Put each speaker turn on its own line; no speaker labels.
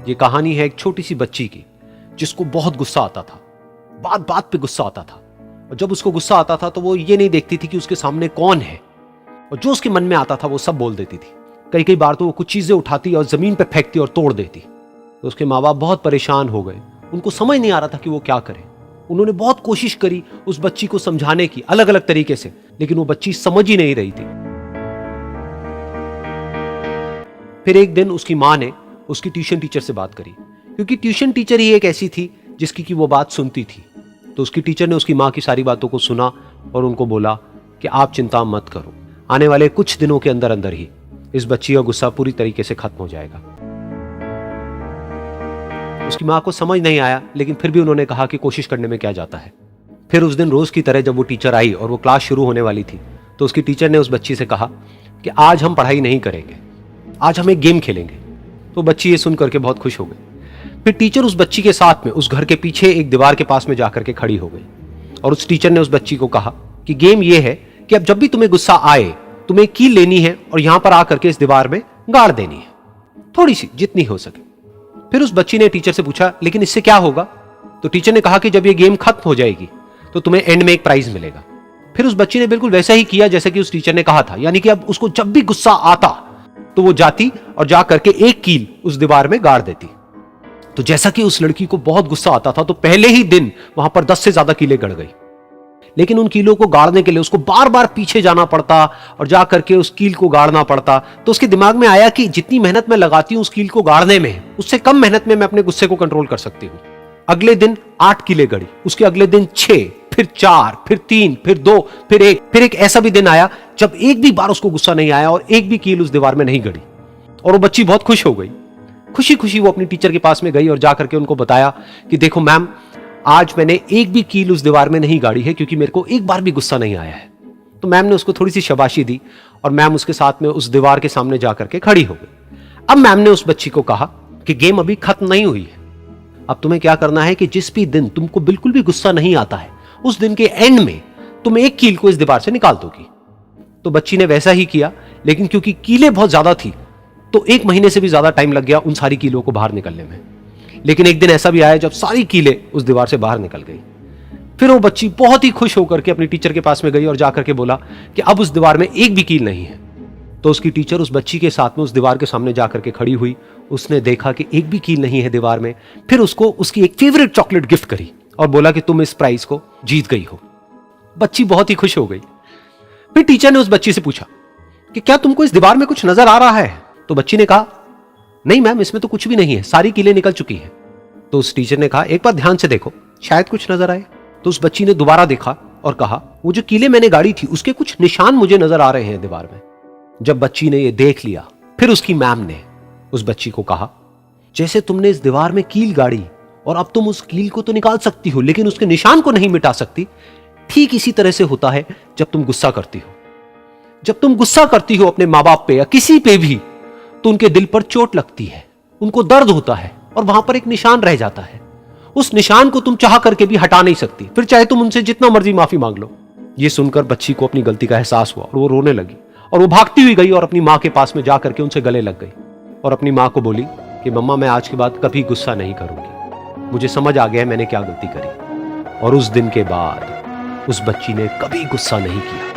ये कहानी है एक छोटी सी बच्ची की जिसको बहुत गुस्सा आता था, बात बात पे गुस्सा आता था। और जब उसको गुस्सा आता था तो वो ये नहीं देखती थी कि उसके सामने कौन है, और जो उसके मन में आता था वो सब बोल देती थी। कई कई बार तो वो कुछ चीजें उठाती और जमीन पे फेंकती और तोड़ देती। तो उसके माँ बाप बहुत परेशान हो गए, उनको समझ नहीं आ रहा था कि वो क्या करें। उन्होंने बहुत कोशिश करी उस बच्ची को समझाने की अलग अलग तरीके से, लेकिन वो बच्ची समझ ही नहीं रही थी। फिर एक दिन उसकी माँ ने उसकी ट्यूशन टीचर से बात करी, क्योंकि ट्यूशन टीचर ही एक ऐसी थी जिसकी कि वो बात सुनती थी। तो उसकी टीचर ने उसकी माँ की सारी बातों को सुना और उनको बोला कि आप चिंता मत करो, आने वाले कुछ दिनों के अंदर अंदर ही इस बच्ची का गुस्सा पूरी तरीके से खत्म हो जाएगा। उसकी माँ को समझ नहीं आया, लेकिन फिर भी उन्होंने कहा कि कोशिश करने में क्या जाता है। फिर उस दिन रोज की तरह जब वो टीचर आई और वो क्लास शुरू होने वाली थी, तो उसकी टीचर ने उस बच्ची से कहा कि आज हम पढ़ाई नहीं करेंगे, आज हम एक गेम खेलेंगे। तो बच्ची ये सुन करके बहुत खुश हो गई। फिर टीचर उस बच्ची के साथ में उस घर के पीछे एक दीवार के पास में जाकर के खड़ी हो गई, और उस टीचर ने उस बच्ची को कहा कि गेम ये है कि अब जब भी तुम्हें गुस्सा आए, तुम्हें कील लेनी है और यहां पर आकर के इस दीवार में गाड़ देनी है, थोड़ी सी, जितनी हो सके। फिर उस बच्ची ने टीचर से पूछा, लेकिन इससे क्या होगा? तो टीचर ने कहा कि जब ये गेम खत्म हो जाएगी तो तुम्हें एंड में एक प्राइज मिलेगा। फिर उस बच्ची ने बिल्कुल वैसा ही किया जैसे कि उस टीचर ने कहा था, यानी कि अब उसको जब भी गुस्सा आता तो वो जाती और जा करके एक कील उस दीवार में गाड़ देती। तो जैसा कि उस लड़की को बहुत गुस्सा आता था, तो पहले ही दिन वहां पर 10 से ज्यादा कीलें गड़ गई। लेकिन उन कीलों को गाड़ने के लिए उसको बार बार पीछे जाना पड़ता और जा करके उस कील को गाड़ना पड़ता। तो उसके दिमाग में आया कि जितनी मेहनत मैं लगाती हूं उस कील को गाड़ने में, उससे कम मेहनत में मैं अपने गुस्से को कंट्रोल कर सकती हूं। अगले दिन 8 कीलें गड़ी, उसके अगले दिन 6, फिर 4, फिर 3, फिर 2, फिर 1। फिर एक ऐसा भी दिन आया जब एक भी बार उसको गुस्सा नहीं आया और एक भी कील उस दीवार में नहीं गड़ी, और वो बच्ची बहुत खुश हो गई। खुशी खुशी वो अपनी टीचर के पास में गई और जाकर के उनको बताया कि देखो मैम, आज मैंने एक भी कील उस दीवार में नहीं गाड़ी है, क्योंकि मेरे को एक बार भी गुस्सा नहीं आया है। तो मैम ने उसको थोड़ी सी शाबाशी दी और मैम उसके साथ में उस दीवार के सामने जाकर के खड़ी हो गई। अब मैम ने उस बच्ची को कहा कि गेम अभी खत्म नहीं हुई है, अब तुम्हें क्या करना है कि जिस भी दिन तुमको बिल्कुल भी गुस्सा नहीं आता है, उस दिन के एंड में तुम एक कील को इस दीवार से निकाल दोगी। तो बच्ची ने वैसा ही किया, लेकिन क्योंकि कीलें बहुत ज्यादा थी तो 1 महीने से भी ज्यादा टाइम लग गया उन सारी कीलों को बाहर निकलने में। लेकिन एक दिन ऐसा भी आया जब सारी कीलें उस दीवार से बाहर निकल गई। फिर वो बच्ची बहुत ही खुश होकर के अपनी टीचर के पास में गई और जाकर के बोला कि अब उस दीवार में एक भी कील नहीं है। तो उसकी टीचर उस बच्ची के साथ में उस दीवार के सामने जाकर के खड़ी हुई, उसने देखा कि एक भी कील नहीं है दीवार में। फिर उसको उसकी एक फेवरेट चॉकलेट गिफ्ट करी और बोला कि तुम इस प्राइज को जीत गई हो। बच्ची बहुत ही खुश हो गई। फिर टीचर ने उस बच्ची से पूछा कि क्या तुमको इस दीवार में कुछ नजर आ रहा है? तो बच्ची ने कहा, नहीं मैम, इसमें तो कुछ भी नहीं है, सारी कीलें निकल चुकी हैं। तो उस टीचर ने कहा, एक बार ध्यान से देखो, शायद कुछ नजर आए। तो उस बच्ची ने दोबारा देखा और कहा, वो जो कीलें मैंने गाड़ी थी उसके कुछ निशान मुझे नजर आ रहे हैं दीवार में। जब बच्ची ने ये देख लिया, फिर उसकी मैम ने उस बच्ची को कहा, जैसे तुमने इस दीवार में कील गाड़ी और अब तुम उस कील को तो निकाल सकती हो लेकिन उसके निशान को नहीं मिटा सकती, ठीक इसी तरह से होता है जब तुम गुस्सा करती हो। जब तुम गुस्सा करती हो अपने माँ बाप पे या किसी पे भी, तो उनके दिल पर चोट लगती है, उनको दर्द होता है और वहां पर एक निशान रह जाता है। उस निशान को तुम चाह करके भी हटा नहीं सकती, फिर चाहे तुम उनसे जितना मर्जी माफी मांग लो। ये सुनकर बच्ची को अपनी गलती का एहसास हुआ और वो रोने लगी, और वो भागती हुई गई और अपनी माँ के पास में जाकर के उनसे गले लग गई और अपनी माँ को बोली कि मम्मा, मैं आज के बाद कभी गुस्सा नहीं करूंगी, मुझे समझ आ गया है मैंने क्या गलती करी। और उस दिन के बाद उस बच्ची ने कभी गुस्सा नहीं किया।